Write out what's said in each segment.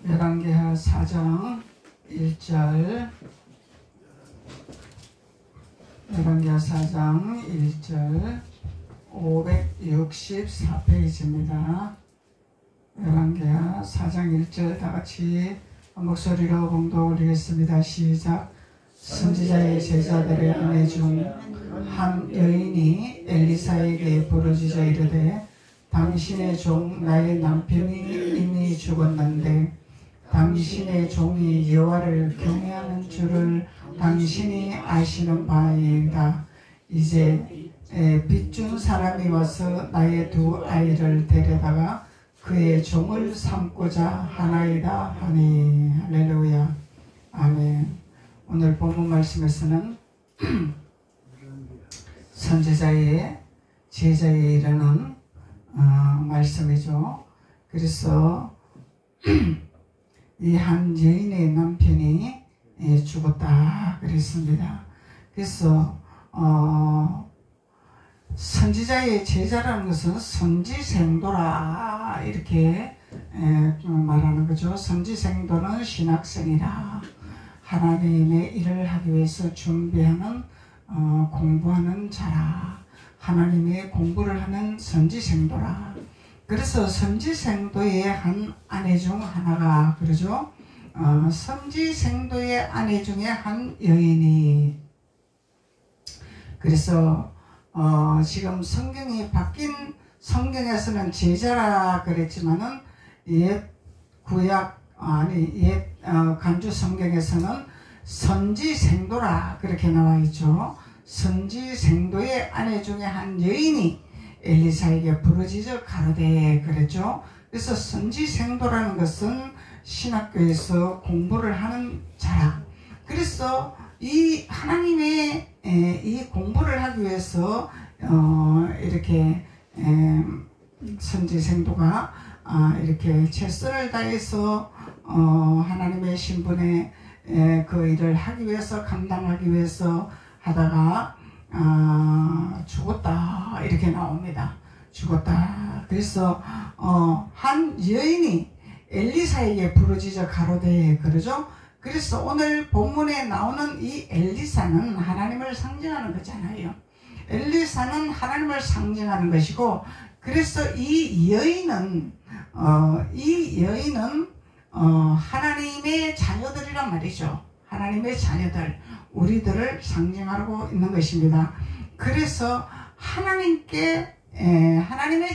열왕기하 4장 1절, 열왕기하 4장 1절 564페이지입니다. 열왕기하 4장 1절 다같이 목소리로 봉독 올리겠습니다. 시작. 선지자의 제자들의 아내 중 한 여인이 엘리사에게 부르짖어 이르되 당신의 종 나의 남편이 이미 죽었는데 당신의 종이 여호와를 경외하는 줄을 당신이 아시는 바이다. 이제 빚준 사람이 와서 나의 두 아이를 데려다가 그의 종을 삼고자 하나이다 하니. 할렐루야. 아멘. 오늘 본문 말씀에서는 선지자의 제자에 이르는 말씀이죠. 그래서 이 한 여인의 남편이 죽었다 그랬습니다. 그래서 선지자의 제자라는 것은 선지생도라 이렇게 말하는 거죠. 선지생도는 신학생이라 하나님의 일을 하기 위해서 준비하는 공부하는 자라, 하나님의 공부를 하는 선지생도라. 그래서 선지생도의 한 아내 중 하나가 그러죠. 선지생도의 아내 중에 한 여인이, 그래서 지금 성경이 바뀐 성경에서는 제자라 그랬지만은 옛 간주 성경에서는 선지생도라 그렇게 나와 있죠. 선지생도의 아내 중에 한 여인이 엘리사에게 부르짖어 가로되 그랬죠. 그래서 선지생도라는 것은 신학교에서 공부를 하는 자라. 그래서 이 하나님의 이 공부를 하기 위해서 이렇게 선지생도가 이렇게 최선을 다해서 하나님의 신분에 그 일을 하기 위해서, 감당하기 위해서 하다가 죽었다 이렇게 나옵니다. 죽었다. 그래서 한 여인이 엘리사에게 부르짖어 가로되 그러죠. 그래서 오늘 본문에 나오는 이 엘리사는 하나님을 상징하는 거잖아요. 엘리사는 하나님을 상징하는 것이고, 그래서 이 여인은 하나님의 자녀들이란 말이죠. 하나님의 자녀들, 우리들을 상징하고 있는 것입니다. 그래서 하나님의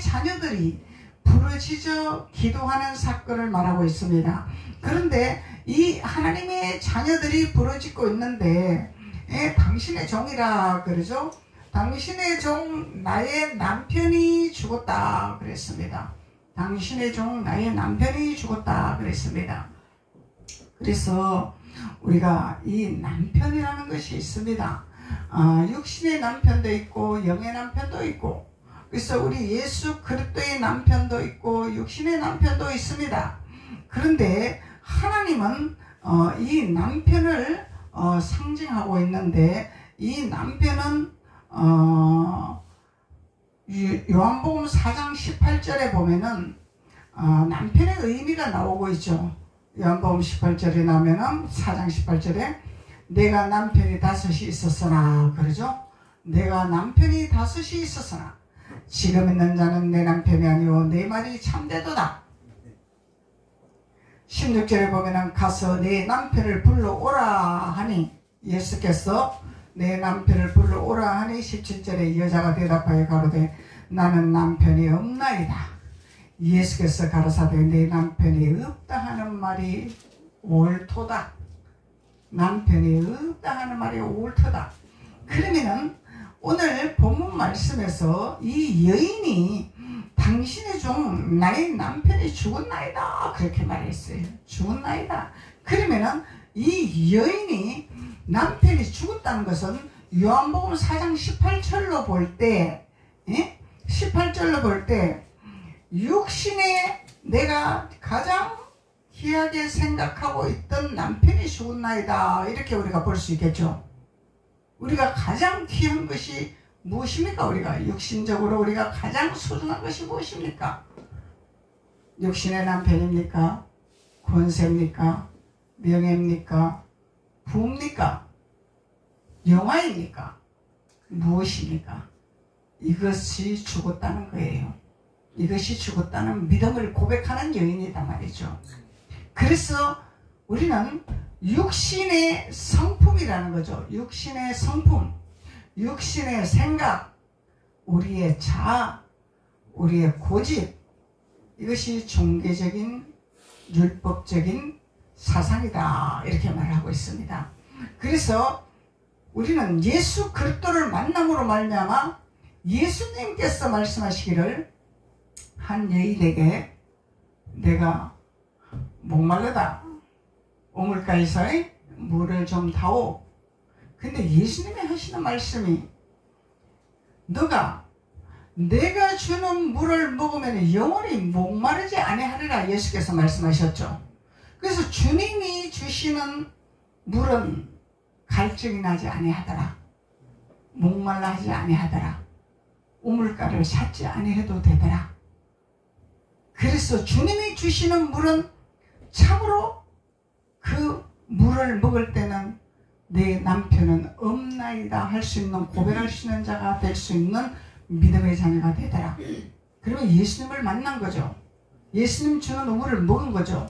자녀들이 부르짖어 기도하는 사건을 말하고 있습니다. 그런데 이 하나님의 자녀들이 부르짖고 있는데 당신의 종이라 그러죠. 당신의 종 나의 남편이 죽었다 그랬습니다. 당신의 종 나의 남편이 죽었다 그랬습니다. 그래서 우리가 이 남편이라는 것이 있습니다. 육신의 남편도 있고 영의 남편도 있고, 그래서 우리 예수 그리스도의 남편도 있고 육신의 남편도 있습니다. 그런데 하나님은 이 남편을 상징하고 있는데, 이 남편은 요한복음 4장 18절에 보면은 남편의 의미가 나오고 있죠. 요한복음 18절에 나오면은 4장 18절에 내가 남편이 5이 있었으나 그러죠. 내가 남편이 5이 있었으나 지금 있는 자는 내 남편이 아니오 내 말이 참되도다. 16절에 보면은 가서 내 남편을 불러오라 하니, 예수께서 내 남편을 불러오라 하니 17절에 여자가 대답하여 가로되 나는 남편이 없나이다. 예수께서 가로사대 내 남편이 없다 하는 말이 옳도다. 남편이 없다 하는 말이 옳도다. 그러면은 오늘 본문 말씀에서 이 여인이 당신의 종 나의 남편이 죽었나이다 그렇게 말했어요. 죽었나이다. 그러면은 이 여인이 남편이 죽었다는 것은 요한복음 4장 18절로 볼 때, 18절로 볼 때 육신에 내가 가장 귀하게 생각하고 있던 남편이 죽었나이다 이렇게 우리가 볼 수 있겠죠. 우리가 가장 귀한 것이 무엇입니까? 우리가 육신적으로 우리가 가장 소중한 것이 무엇입니까? 육신의 남편입니까? 권세입니까? 명예입니까? 부입니까? 영화입니까? 무엇입니까? 이것이 죽었다는 거예요. 이것이 죽었다는 믿음을 고백하는 여인이단 말이죠. 그래서 우리는 육신의 성품이라는 거죠. 육신의 성품, 육신의 생각, 우리의 자아, 우리의 고집, 이것이 종교적인 율법적인 사상이다, 이렇게 말하고 있습니다. 그래서 우리는 예수 그리스도를 만남으로 말미암아 예수님께서 말씀하시기를 한 여인에게 내가 목말르다, 우물가에서의 물을 좀 타오. 근데 예수님이 하시는 말씀이 너가 내가 주는 물을 먹으면 영원히 목마르지 아니하리라, 예수께서 말씀하셨죠. 그래서 주님이 주시는 물은 갈증이 나지 아니하더라, 목말라 하지 아니하더라, 우물가를 찾지 아니해도 되더라. 그래서 주님이 주시는 물은 참으로 그 물을 먹을 때는 내 남편은 없나이다 할 수 있는, 고백할 수 있는 자가 될 수 있는 믿음의 자녀가 되더라. 그러면 예수님을 만난 거죠. 예수님 주는 우물을 먹은 거죠.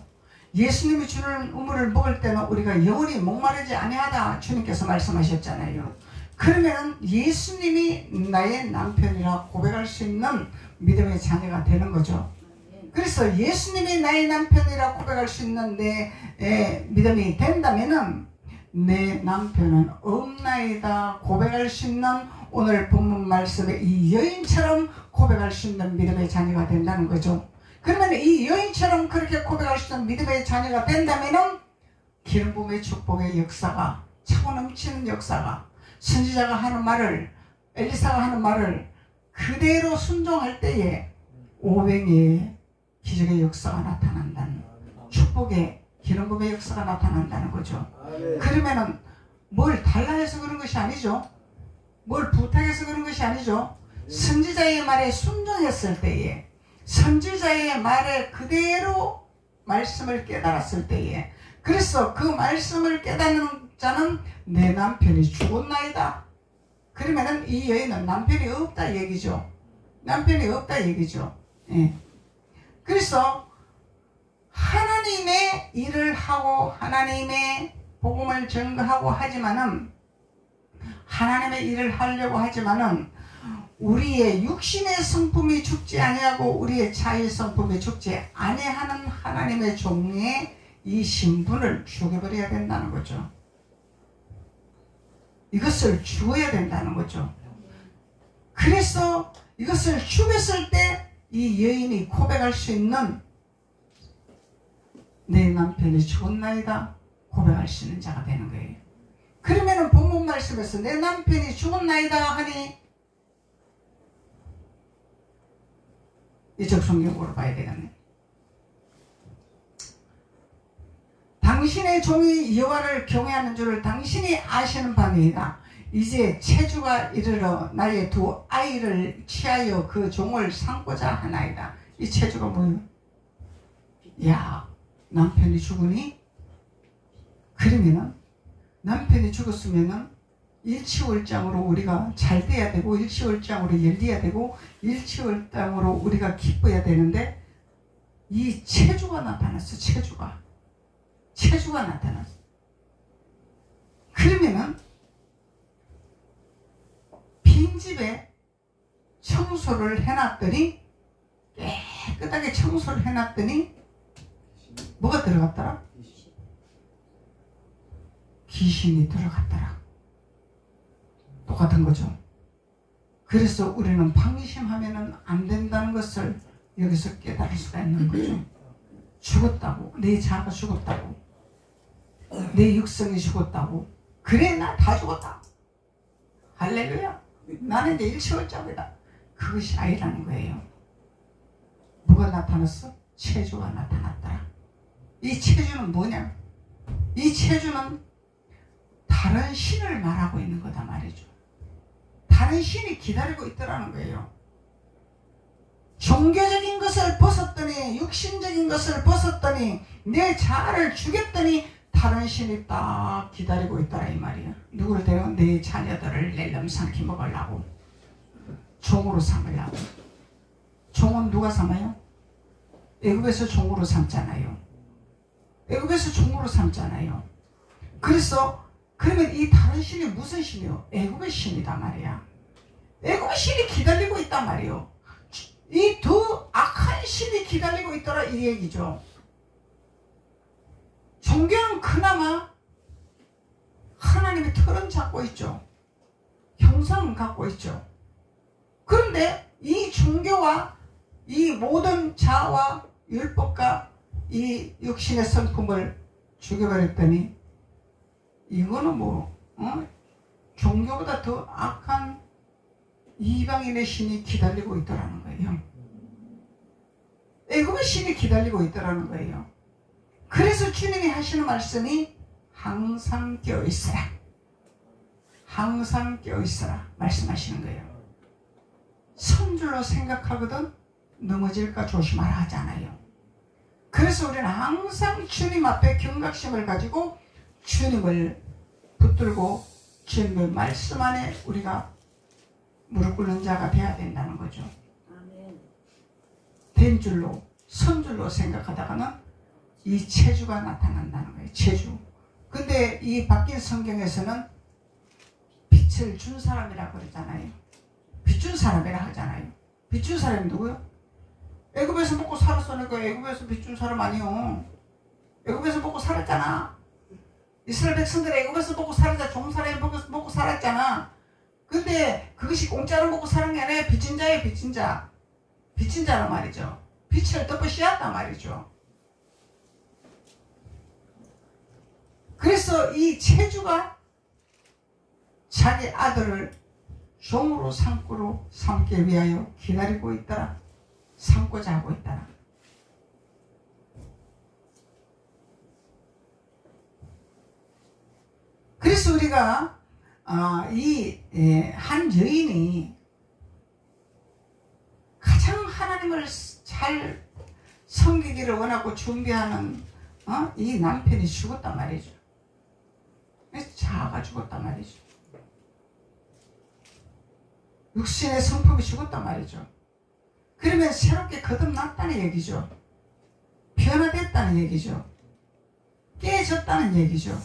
예수님이 주는 우물을 먹을 때는 우리가 영원히 목마르지 아니하다, 주님께서 말씀하셨잖아요. 그러면 예수님이 나의 남편이라 고백할 수 있는 믿음의 자녀가 되는 거죠. 그래서 예수님이 나의 남편이라 고백할 수 있는 내 믿음이 된다면은 내 남편은 없나이다 고백할 수 있는, 오늘 본문 말씀에 이 여인처럼 고백할 수 있는 믿음의 자녀가 된다는 거죠. 그러면 이 여인처럼 그렇게 고백할 수 있는 믿음의 자녀가 된다면은 기름 부음의 축복의 역사가, 차고 넘치는 역사가, 선지자가 하는 말을, 엘리사가 하는 말을 그대로 순종할 때에 500의 기적의 역사가 나타난다는, 축복의 기름 부음의 역사가 나타난다는 거죠. 그러면은 뭘 달라해서 그런 것이 아니죠. 뭘 부탁해서 그런 것이 아니죠. 선지자의 말에 순종했을 때에, 선지자의 말에 그대로 말씀을 깨달았을 때에, 그래서 그 말씀을 깨닫는 자는 내 남편이 죽었나이다. 그러면은 이 여인은 남편이 없다 얘기죠. 남편이 없다 얘기죠. 예. 그래서 하나님의 일을 하고 하나님의 복음을 전가하고 하지만은, 하나님의 일을 하려고 하지만은 우리의 육신의 성품이 죽지 아니하고 우리의 자의 성품이 죽지 아니하는 하나님의 종의 이 신분을 죽여버려야 된다는 거죠. 이것을 죽어야 된다는 거죠. 그래서 이것을 죽였을 때 이 여인이 고백할 수 있는, 내 남편이 죽었나이다 고백할 수 있는 자가 되는 거예요. 그러면은 본문 말씀에서 내 남편이 죽었나이다 하니 이쪽 성경으로 봐야 되겠네. 당신의 종이 여호와를 경외하는 줄을 당신이 아시는 바니이다. 이제 체주가 이르러 나의 두 아이를 취하여 그 종을 삼고자 하나이다. 이 체주가 뭐예요? 야, 남편이 죽으니? 그러면은 남편이 죽었으면은 일치월장으로 우리가 잘 돼야 되고, 일치월장으로 열려야 되고, 일치월장으로 우리가 기뻐야 되는데, 이 체주가 나타났어. 체주가 나타났어. 그러면은 빈집에 청소를 해놨더니, 깨끗하게 청소를 해놨더니 뭐가 들어갔더라? 귀신이 들어갔더라. 똑같은 거죠. 그래서 우리는 방심하면 안 된다는 것을 여기서 깨달을 수가 있는 거죠. 죽었다고, 내 자아가 죽었다고, 내 육성이 죽었다고, 그래 나 다 죽었다, 할렐루야, 나는 이제 일시월장이다, 그것이 아니라는 거예요. 뭐가 나타났어? 체주가 나타났더라. 이 체주는 뭐냐? 이 체주는 다른 신을 말하고 있는 거다 말이죠. 다른 신이 기다리고 있더라는 거예요. 종교적인 것을 벗었더니, 육신적인 것을 벗었더니, 내 자아를 죽였더니 다른 신이 딱 기다리고 있더라 이 말이야. 누구를 데려? 내 자녀들을 낼름삼키 먹으려고, 종으로 삼으려고. 종은 누가 삼아요? 애굽에서 종으로 삼잖아요. 애굽에서 종으로 삼잖아요. 그래서 그러면 이 다른 신이 무슨 신이요? 애굽의 신이다 말이야. 애굽의 신이 기다리고 있단 말이요. 이 두 악한 신이 기다리고 있더라 이 얘기죠. 종교는 그나마 하나님의 틀은 잡고 있죠. 형상은 갖고 있죠. 그런데 이 종교와 이 모든 자아와 율법과 이 육신의 성품을 죽여버렸더니 이거는 종교보다 더 악한 이방인의 신이 기다리고 있더라는 거예요. 애굽의 신이 기다리고 있더라는 거예요. 그래서 주님이 하시는 말씀이 항상 깨어있어라. 항상 깨어있어라 말씀하시는 거예요. 선줄로 생각하거든 넘어질까 조심하라 하잖아요. 그래서 우리는 항상 주님 앞에 경각심을 가지고 주님을 붙들고 주님의 말씀 안에 우리가 무릎 꿇는 자가 되어야 된다는 거죠. 된 줄로, 선줄로 생각하다가는 이 체주가 나타난다는 거예요. 체주. 근데 이 바뀐 성경에서는 빛을 준 사람이라고 그러잖아요. 빛 준 사람이라 하잖아요. 빛 준 사람이 누구요? 애굽에서 먹고 살았으니까 애굽에서 빛 준 사람 아니요. 애굽에서 먹고 살았잖아. 이스라엘 백성들이 애굽에서 먹고 살았잖아. 종사람이 먹고 살았잖아. 근데 그것이 공짜로 먹고 사는 게 아니라 빚진 자예요. 빚진 자. 빚진 자란 말이죠. 빛을 덮어 씌웠단 말이죠. 그래서 이 체주가 자기 아들을 종으로 삼기 위하여 기다리고 있더라. 삼고자 하고 있더라. 그래서 우리가 한 여인이 가장 하나님을 잘 섬기기를 원하고 준비하는 이 남편이 죽었단 말이죠. 자아가 죽었단 말이죠. 육신의 성품이 죽었단 말이죠. 그러면 새롭게 거듭났다는 얘기죠. 변화됐다는 얘기죠. 깨졌다는 얘기죠.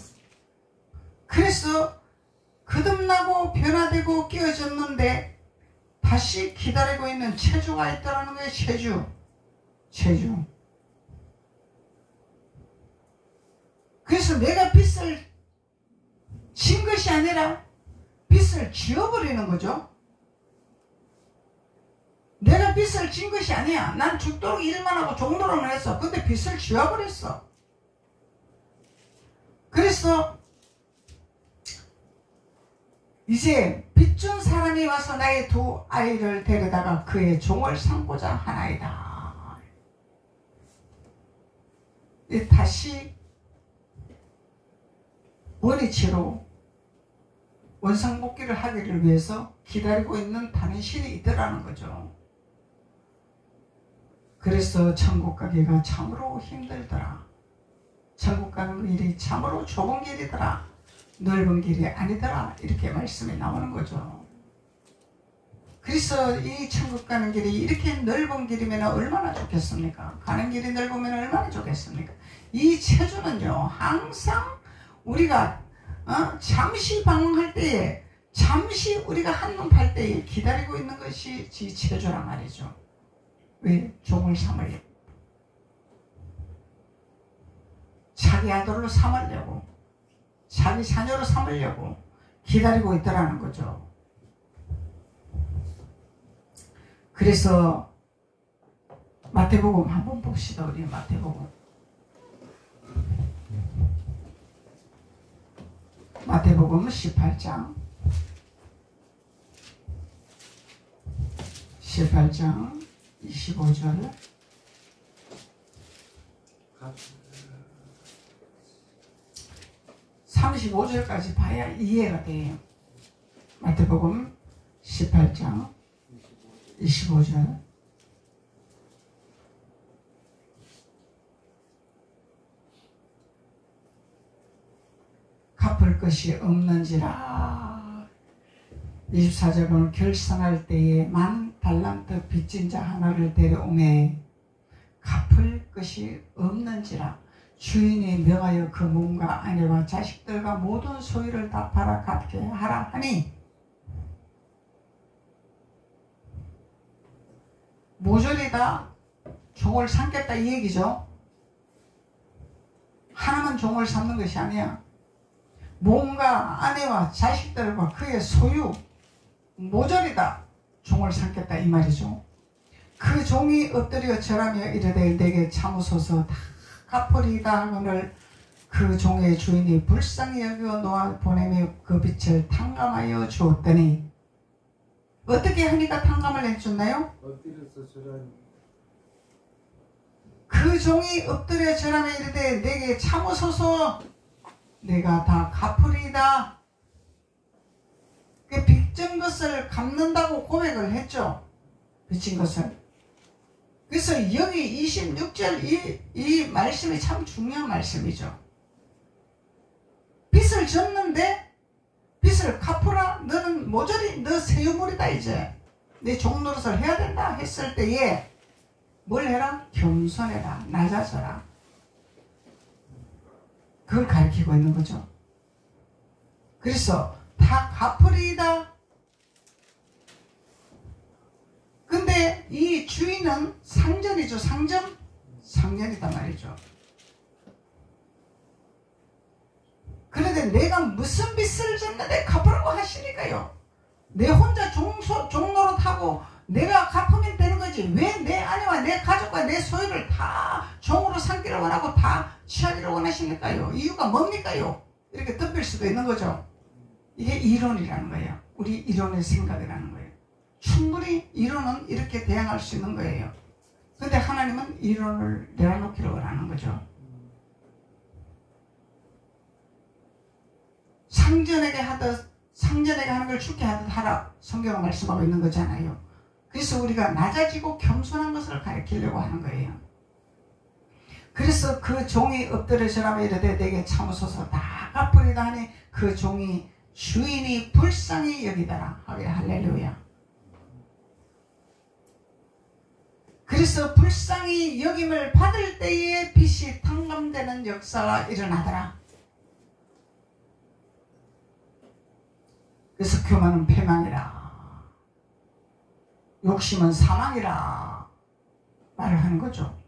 그래서 거듭나고 변화되고 깨어졌는데 다시 기다리고 있는 체주가 있다는 거예요. 체주. 그래서 내가 빚을 진 것이 아니라 빚을 지어버리는 거죠. 내가 빚을 진 것이 아니야. 난 죽도록 일만 하고 종노릇만 했어. 근데 빚을 지어버렸어. 그래서 이제 빚준 사람이 와서 나의 두 아이를 데려다가 그의 종을 삼고자 하나이다. 다시 원위치로 원상복귀를 하기를 위해서 기다리고 있는 다른 신이 있더라는 거죠. 그래서 천국 가기가 참으로 힘들더라. 천국 가는 길이 참으로 좁은 길이더라. 넓은 길이 아니더라. 이렇게 말씀이 나오는 거죠. 그래서 이 천국 가는 길이 이렇게 넓은 길이면 얼마나 좋겠습니까? 가는 길이 넓으면 얼마나 좋겠습니까? 이 체주는요, 항상 우리가 잠시 방황할 때에, 잠시 우리가 한눈 팔 때에 기다리고 있는 것이 지 체주란 말이죠. 왜? 종을 삼으려고. 자기 아들로 삼으려고, 자기 자녀로 삼으려고 기다리고 있더라는 거죠. 그래서 마태복음 한번 봅시다. 우리 마태복음 18장 25절 35절까지 봐야 이해가 돼요. 마태복음 18장 25절 갚을 것이 없는지라. 24절은 결산할 때에 10,000달란트 빚진 자 하나를 데려오매 갚을 것이 없는지라. 주인이 명하여 그 몸과 아내와 자식들과 모든 소유를 다 팔아 갚게 하라 하니, 모조리 다 종을 삼겠다 이 얘기죠. 하나만 종을 삼는 것이 아니야. 몸과 아내와 자식들과 그의 소유 모조리 다 종을 삼겠다 이 말이죠. 그 종이 엎드려 절하며 이르되 내게 참으소서 다 갚으리이다 하거늘 그 종의 주인이 불쌍히 여겨 놓아 보내며 그 빚을 탕감하여 주었더니, 어떻게 하니까 탕감을 해줬나요? 엎드려서 절하니 그 종이 엎드려 절하며 이르되 내게 참으소서 내가 다 갚으리이다. 그 빚진 것을 갚는다고 고백을 했죠. 빚진 것을. 그래서 여기 26절 이 말씀이 참 중요한 말씀이죠. 빚을 졌는데 빚을 갚으라. 너는 모조리 너 세유물이다. 이제 내 종노릇을 해야 된다 했을 때에 뭘 해라? 겸손해라. 낮아져라. 그걸 가르치고 있는 거죠. 그래서 다 갚으리이다. 근데 이 주인은 상전이죠. 상전이단 말이죠. 그런데 내가 무슨 빚을 졌는데 갚으라고 하시니까요. 내 혼자 종노릇하고 내가 갚으면 되는 거지. 왜 내 아내와 내 가족과 내 소유를 다 종으로 삼기를 원하고 다 취하기를 원하십니까요? 이유가 뭡니까요? 이렇게 덮일 수도 있는 거죠. 이게 이론이라는 거예요. 우리 이론의 생각이라는 거예요. 충분히 이론은 이렇게 대항할 수 있는 거예요. 근데 하나님은 이론을 내려놓기를 원하는 거죠. 상전에게 하는 걸 죽게 하듯 하라. 성경은 말씀하고 있는 거잖아요. 그래서 우리가 낮아지고 겸손한 것을 가르치려고 하는 거예요. 그래서 그 종이 엎드려 절하며 이르되 내게 참으소서 다 갚으리다 하니 그 종이 주인이 불쌍히 여기더라. 할렐루야. 그래서 불쌍히 여김을 받을 때에 빚이 탕감되는 역사가 일어나더라. 그래서 교만은 패망이라, 욕심은 사망이라 말을 하는 거죠.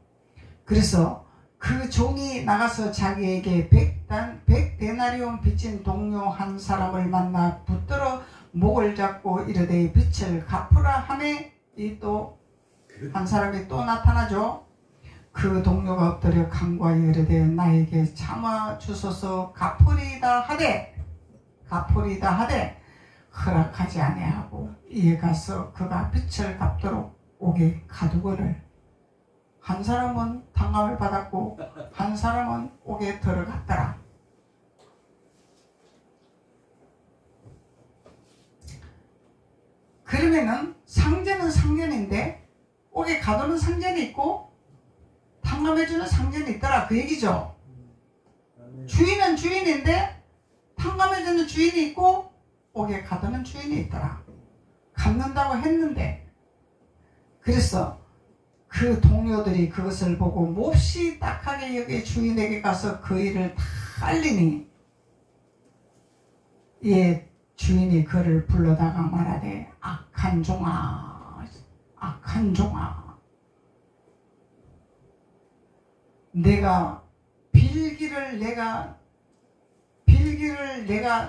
그래서 그 종이 나가서 자기에게 100데나리온 빚진 동료 한 사람을 만나 붙들어 목을 잡고 이르되 빚을 갚으라 하매, 이 또 한 사람이 또 나타나죠. 그 동료가 엎드려 간과하여 이르되 나에게 참아 주소서 갚으리이다 하되 허락하지 아니하고 이에 가서 그가 빚을 갚도록 옥에 가두거늘. 한 사람은 탕감을 받았고 한 사람은 옥에 들어갔더라. 그러면은 상전은 상전인데 옥에 가두는 상전이 있고 탕감해주는 상전이 있더라 그 얘기죠. 주인은 주인인데 탕감해주는 주인이 있고 옥에 가두는 주인이 있더라. 갚는다고 했는데, 그래서 그 동료들이 그것을 보고 몹시 딱하게 여기 주인에게 가서 그 일을 다 알리니, 예, 주인이 그를 불러다가 말하되 악한 종아, 악한 종아, 내가 빌기를 내가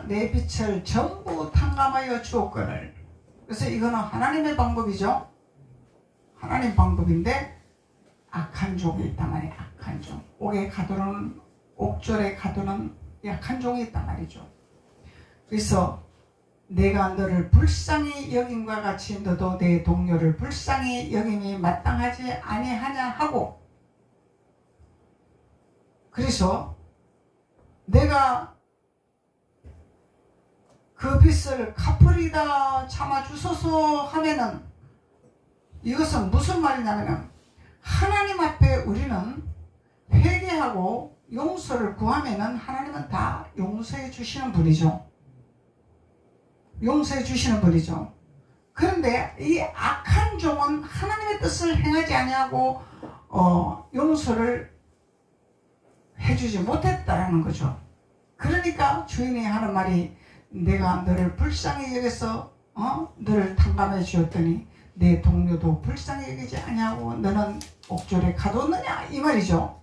내 빚을 전부 탕감하여 주었거늘. 그래서 이거는 하나님의 방법이죠. 하나님 방법인데 악한 종이 있단 말이에요. 악한 종. 옥에 가두는, 옥졸에 가두는 약한 종이 있단 말이죠. 그래서 내가 너를 불쌍히 여김과 같이 너도 내 동료를 불쌍히 여김이 마땅하지 아니하냐 하고, 그래서 내가 그 빚을 갚으리다 참아주소서 하면은, 이것은 무슨 말이냐면 하나님 앞에 우리는 회개하고 용서를 구하면은 하나님은 다 용서해 주시는 분이죠. 용서해 주시는 분이죠. 그런데 이 악한 종은 하나님의 뜻을 행하지 아니하고 용서를 해주지 못했다라는 거죠. 그러니까 주인이 하는 말이 내가 너를 불쌍히 여겨서 너를 탕감해 주었더니 내 동료도 불쌍히 여기지 아니하고 너는 옥졸에 가뒀느냐 이 말이죠.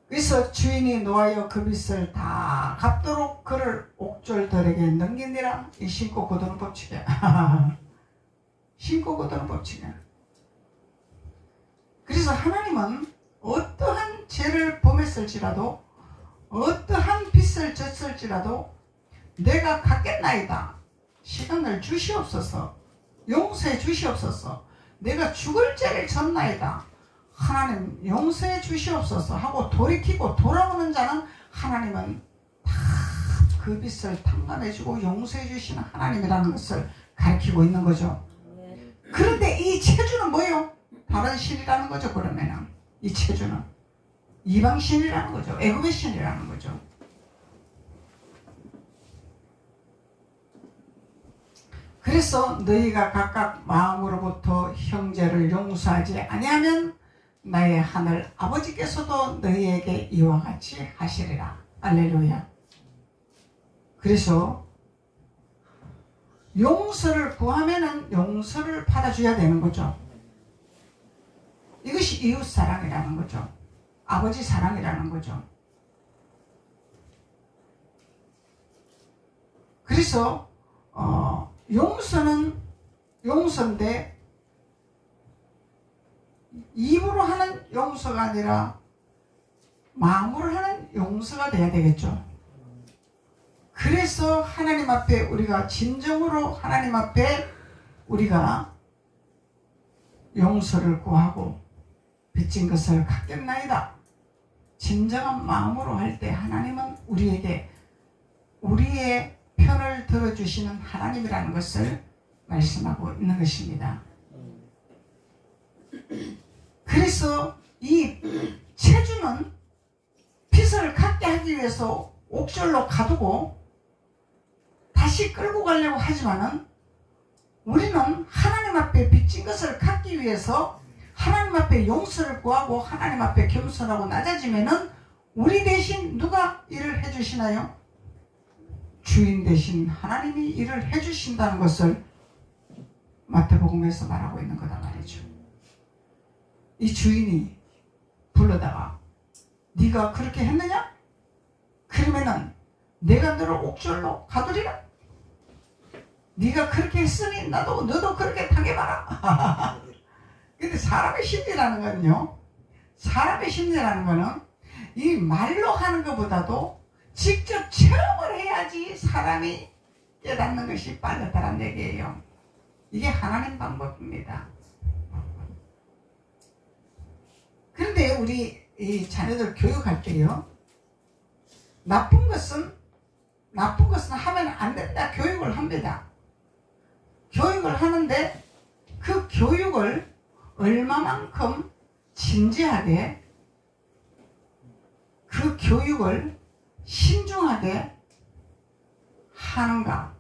그래서 주인이 노하여 그 빚을 다 갚도록 그를 옥졸들에게 넘기니라. 이 신고 거두는 법칙이야. 신고 거두는 법칙이야. 그래서 하나님은 어떠한 죄를 범했을지라도 어떠한 빚을 졌을지라도 내가 갚겠나이다. 시간을 주시옵소서. 용서해 주시옵소서. 내가 죽을 죄를 졌나이다. 하나님 용서해 주시옵소서 하고 돌이키고 돌아오는 자는 하나님은 다 그 빚을 탕감해주고 용서해 주시는 하나님이라는 것을 가르치고 있는 거죠. 그런데 이 체주는 뭐예요? 다른 신이라는 거죠. 그러면은 이 체주는 이방 신이라는 거죠. 애굽의 신이라는 거죠. 그래서 너희가 각각 마음으로부터 형제를 용서하지 아니하면 나의 하늘 아버지께서도 너희에게 이와 같이 하시리라. 할렐루야. 그래서 용서를 구하면은 용서를 받아줘야 되는 거죠. 이것이 이웃 사랑이라는 거죠. 아버지 사랑이라는 거죠. 그래서 용서는 용서인데 입으로 하는 용서가 아니라 마음으로 하는 용서가 돼야 되겠죠. 그래서 하나님 앞에 우리가 진정으로 하나님 앞에 우리가 용서를 구하고 빚진 것을 갚겠나이다. 진정한 마음으로 할 때 하나님은 우리에게 우리의 편을 들어주시는 하나님이라는 것을 말씀하고 있는 것입니다. 그래서 이 체주는 빚을 갚게 하기 위해서 옥졸로 가두고 다시 끌고 가려고 하지만은 우리는 하나님 앞에 빚진 것을 갚기 위해서 하나님 앞에 용서를 구하고 하나님 앞에 겸손하고 낮아지면은 우리 대신 누가 일을 해주시나요? 주인 대신 하나님이 일을 해주신다는 것을 마태복음에서 말하고 있는 거다 말이죠. 이 주인이 불러다가 네가 그렇게 했느냐? 그러면은 내가 너를 옥졸로 가두리라. 네가 그렇게 했으니 너도 그렇게 당해봐라. 근데 사람의 심리라는 거는요, 사람의 심리라는 거는 이 말로 하는 것보다도 직접 체험을 해야지 사람이 깨닫는 것이 빠르다는 얘기예요. 이게 하나님 방법입니다. 그런데 우리 이 자녀들 교육할 때요, 나쁜 것은 하면 안 된다 교육을 합니다. 교육을 하는데 그 교육을 얼마만큼 진지하게 그 교육을 신중하게 하는가,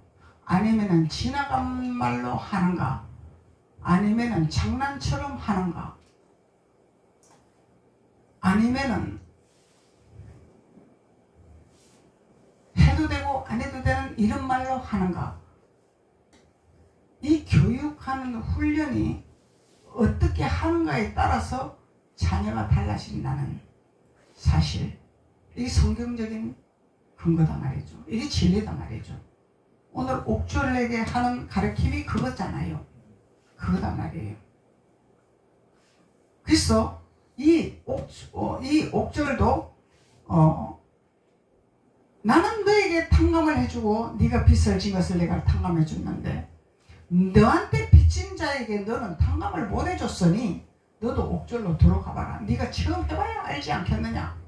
아니면은 지나간 말로 하는가, 아니면은 장난처럼 하는가, 아니면은 해도 되고 안 해도 되는 이런 말로 하는가. 이 교육하는 훈련이 어떻게 하는가에 따라서 자녀가 달라진다는 사실, 이게 성경적인 근거다 말이죠. 이게 진리다 말이죠. 오늘 옥졸에게 하는 가르침이 그거잖아요. 그거다 말이에요. 그래서 이 옥졸도 나는 너에게 탕감을 해주고 네가 빚을 진 것을 내가 탕감해 줬는데 너한테 빚진 자에게 너는 탕감을 못 해줬으니 너도 옥졸로 들어가봐라. 네가 처음 해봐야 알지 않겠느냐.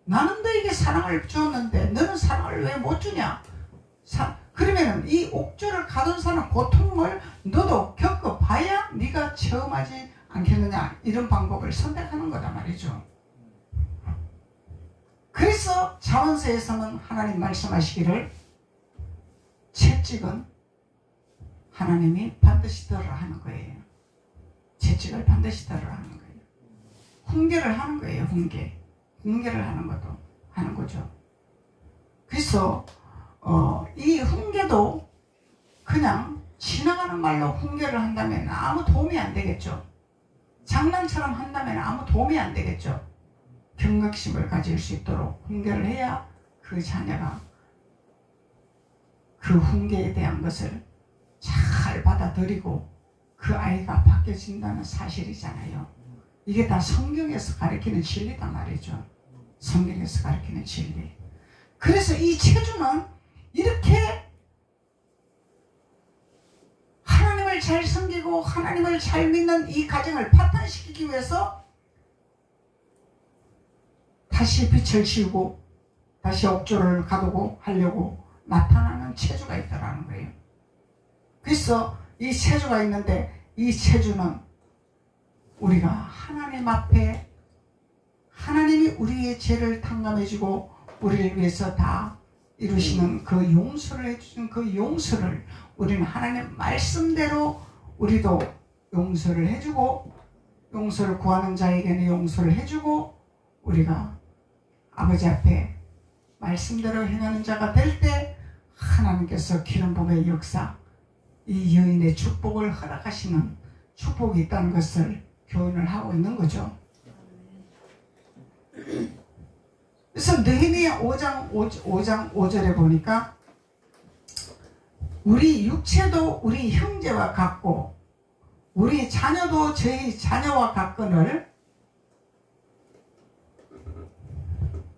나는 너에게 사랑을 주었는데 너는 사랑을 왜 못 주냐. 그러면 이 옥졸을 가둔 사람 고통을 너도 겪어봐야 네가 처음 하지 않겠느냐, 이런 방법을 선택하는 거다 말이죠. 그래서 잠언서에서는 하나님 말씀하시기를 채찍은 하나님이 반드시 덜으라 하는 거예요. 채찍을 반드시 덜으라 하는 거예요. 훈계를 하는 거예요. 훈계를 하는 것도 하는 거죠. 그래서 이 훈계도 그냥 지나가는 말로 훈계를 한다면 아무 도움이 안 되겠죠. 장난처럼 한다면 아무 도움이 안 되겠죠. 경각심을 가질 수 있도록 훈계를 해야 그 자녀가 그 훈계에 대한 것을 잘 받아들이고 그 아이가 바뀌어진다는 사실이잖아요. 이게 다 성경에서 가르치는 진리단 말이죠. 성경에서 가르치는 진리. 그래서 이 체주는 이렇게 하나님을 잘 섬기고 하나님을 잘 믿는 이 가정을 파탄시키기 위해서 다시 빛을 지우고 다시 옥조를 가두고 하려고 나타나는 체주가 있다라는 거예요. 그래서 이 체주가 있는데 이 체주는 우리가 하나님 앞에 하나님이 우리의 죄를 탕감해주고 우리를 위해서 다 이루시는 그 용서를 해주신 그 용서를 우리는 하나님 말씀대로 우리도 용서를 해주고 용서를 구하는 자에게는 용서를 해주고 우리가 아버지 앞에 말씀대로 행하는 자가 될 때 하나님께서 기름 부음의 역사, 이 여인의 축복을 허락하시는 축복이 있다는 것을 교훈을 하고 있는 거죠. 그래서 느헤미야 5장 5절에 보니까 우리 육체도 우리 형제와 같고 우리 자녀도 저희 자녀와 같거늘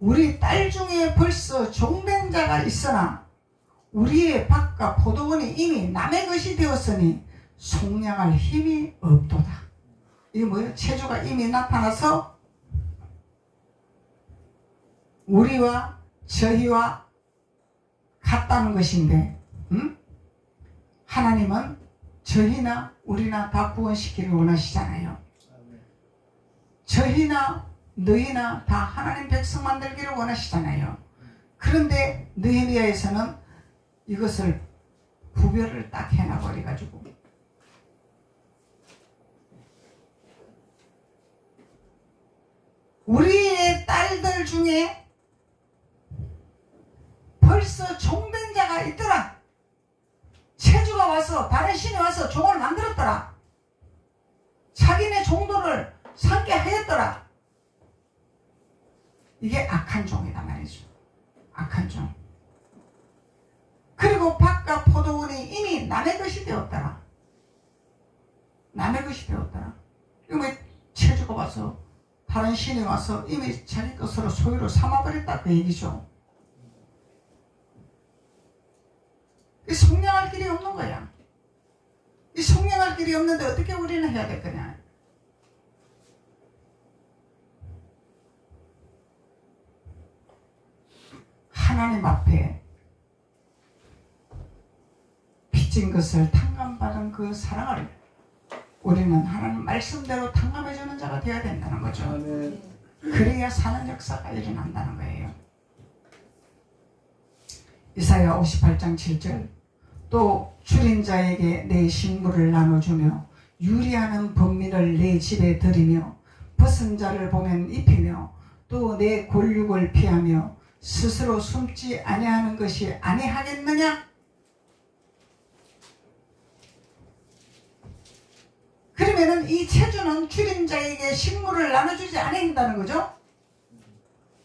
우리 딸 중에 벌써 종된 자가 있으나 우리의 밭과 포도원이 이미 남의 것이 되었으니 속량할 힘이 없도다. 이게 뭐예요? 체주가 이미 나타나서 우리와 저희와 같다는 것인데 하나님은 저희나 우리나 다 구원시키기를 원하시잖아요. 저희나 너희나 다 하나님 백성 만들기를 원하시잖아요. 그런데 느헤미야에서는 이것을 구별을 딱 해놔버려가지고 우리의 딸들 중에 벌써 종된 자가 있더라. 체주가 와서 다른 신이 와서 종을 만들었더라. 자기네 종도를 삼게 하였더라. 이게 악한 종이다 말이죠. 악한 종. 그리고 밭과 포도원이 이미 남의 것이 되었더라. 남의 것이 되었더라. 이거 체주가 와서 다른 신이 와서 이미 자기 것으로 소유로 삼아버렸다 그 얘기죠. 이 속량할 길이 없는 거야. 이 속량할 길이 없는데 어떻게 우리는 해야 될 거냐. 하나님 앞에 빚진 것을 탕감받은 그 사랑을 우리는 하나님 말씀대로 탕감해주는 자가 되어야 된다는 거죠. 아멘. 그래야 사는 역사가 일어난다는 거예요. 이사야 58장 7절 또 줄인 자에게 내 식물을 나눠주며 유리하는 번민을 내 집에 들이며 벗은 자를 보면 입히며 또 내 골육을 피하며 스스로 숨지 아니하는 것이 아니하겠느냐? 그러면은 이 체주는 줄인 자에게 식물을 나눠주지 아니한다는 거죠.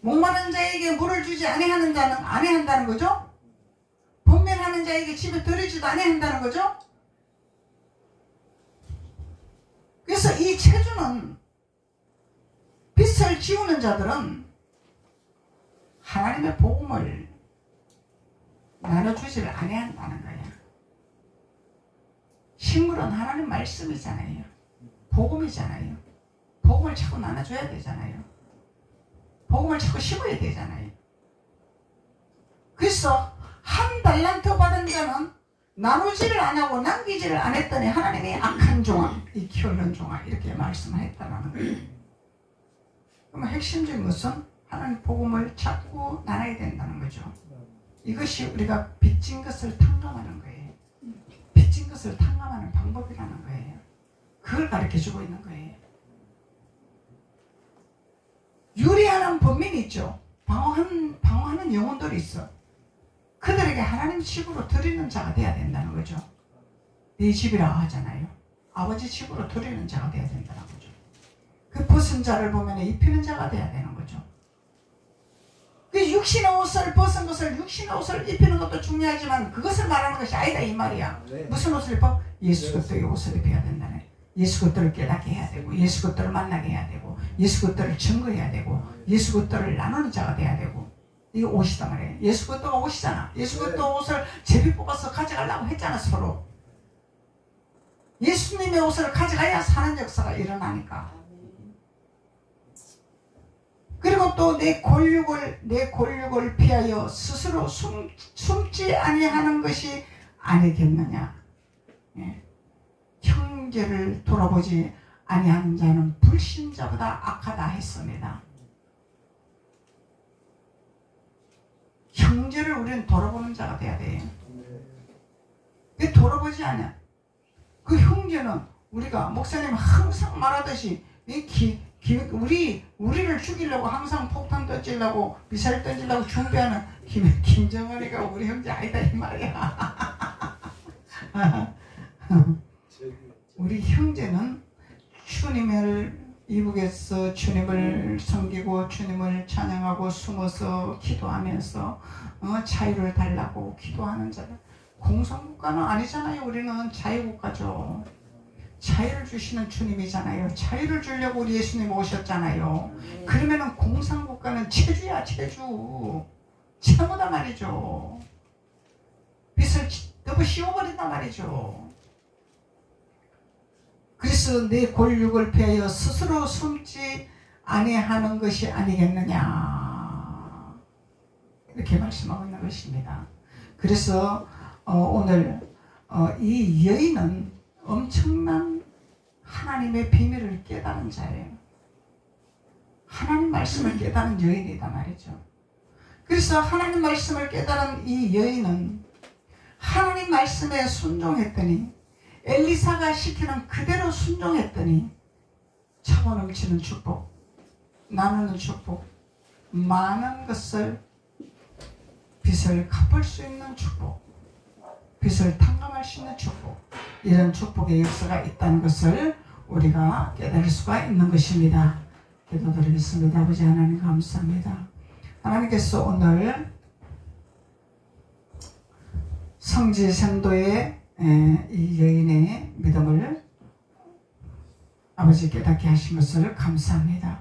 목마른 자에게 물을 주지 아니한다는 거죠. 번민하는 자에게 집에 들이지도 아니한다는 거죠. 그래서 이 체주는 빚을 지우는 자들은 하나님의 복음을 나눠주지를 아니한다는 거예요. 식물은 하나님 말씀이잖아요. 복음이잖아요. 복음을 자꾸 나눠줘야 되잖아요. 복음을 자꾸 심어야 되잖아요. 그래서 한 달란트 받은 자는 나누지를 안 하고 남기지를 안 했더니 하나님이 악한 종아, 이 게으른 종아 이렇게 말씀하셨다는 거예요. 그럼 핵심적인 것은 하나님 복음을 자꾸 나눠야 된다는 거죠. 이것이 우리가 빚진 것을 탕감하는 거예요. 빚진 것을 탕감하는 방법이라는 거예요. 그걸 가르쳐주고 있는 거예요. 유리하는 범민이 있죠. 방어하는 영혼들이 있어. 그들에게 하나님 집으로 드리는 자가 돼야 된다는 거죠. 네 집이라 하잖아요. 아버지 집으로 드리는 자가 돼야 된다는 거죠. 그 벗은 자를 보면 입히는 자가 돼야 되는 거죠. 그 육신의 옷을 벗은 것을 육신의 옷을 입히는 것도 중요하지만 그것을 말하는 것이 아니다 이 말이야. 네. 무슨 옷을 입어? 예수 그리스도의 옷을 입혀야 된다네. 예수 그리스도를 깨닫게 해야 되고 예수 그리스도를 만나게 해야 되고 예수 그리스도를 증거해야 되고 예수 그리스도를 나누는 자가 돼야 되고 이게 옷이다 말이에요. 예수 그리스도가 옷이잖아. 예수 그리스도 옷을 제비 뽑아서 가져가려고 했잖아 서로. 예수님의 옷을 가져가야 사는 역사가 일어나니까. 그리고 또 내 골육을 피하여 스스로 숨지 아니하는 것이 아니겠느냐. 예. 형제를 돌아보지 아니하는 자는 불신자보다 악하다 했습니다. 형제를 우리는 돌아보는 자가 돼야 돼요. 왜 돌아보지 않아? 그 형제는 우리가 목사님 항상 말하듯이 우리를 죽이려고 항상 폭탄 던지려고 미사일 던지려고 준비하는 김정은이가 우리 형제 아니다 이 말이야. 우리 형제는 주님을 이북에서 주님을 섬기고 주님을 찬양하고 숨어서 기도하면서 자유를 달라고 기도하는 자들. 공산국가는 아니잖아요. 우리는 자유국가죠. 자유를 주시는 주님이잖아요. 자유를 주려고 우리 예수님 오셨잖아요. 그러면은 공산국가는 체주야 체주. 채무다 말이죠. 빚을 너무 씌워버린단 말이죠. 그래서 내 골육을 피하여 스스로 숨지 아니하는 것이 아니겠느냐 이렇게 말씀하고 있는 것입니다. 그래서 오늘 이 여인은 엄청난 하나님의 비밀을 깨달은 자예요. 하나님 말씀을 깨달은 여인이다 말이죠. 그래서 하나님 말씀을 깨달은 이 여인은 하나님 말씀에 순종했더니 엘리사가 시키는 그대로 순종했더니 차고 넘치는 축복, 나누는 축복, 많은 것을 빚을 갚을 수 있는 축복, 빚을 탕감할 수 있는 축복, 이런 축복의 역사가 있다는 것을 우리가 깨달을 수가 있는 것입니다. 기도드리겠습니다. 아버지 하나님 감사합니다. 하나님께서 오늘 성지생도의 이 여인의 믿음을 아버지 깨닫게 하신 것을 감사합니다.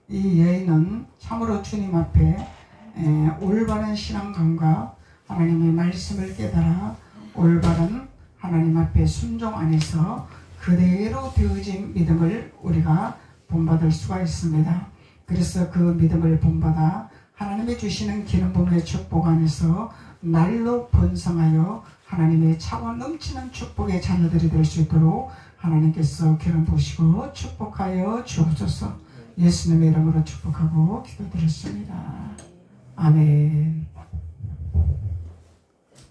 이 여인은 참으로 주님 앞에 올바른 신앙감과 하나님의 말씀을 깨달아 올바른 하나님 앞에 순종 안에서 그대로 되어진 믿음을 우리가 본받을 수가 있습니다. 그래서 그 믿음을 본받아 하나님이 주시는 기름 부음의 축복 안에서 날로 번성하여 하나님의 차고 넘치는 축복의 자녀들이 될 수 있도록 하나님께서 기름 부으시고 축복하여 주옵소서. 예수님의 이름으로 축복하고 기도드렸습니다. 아멘.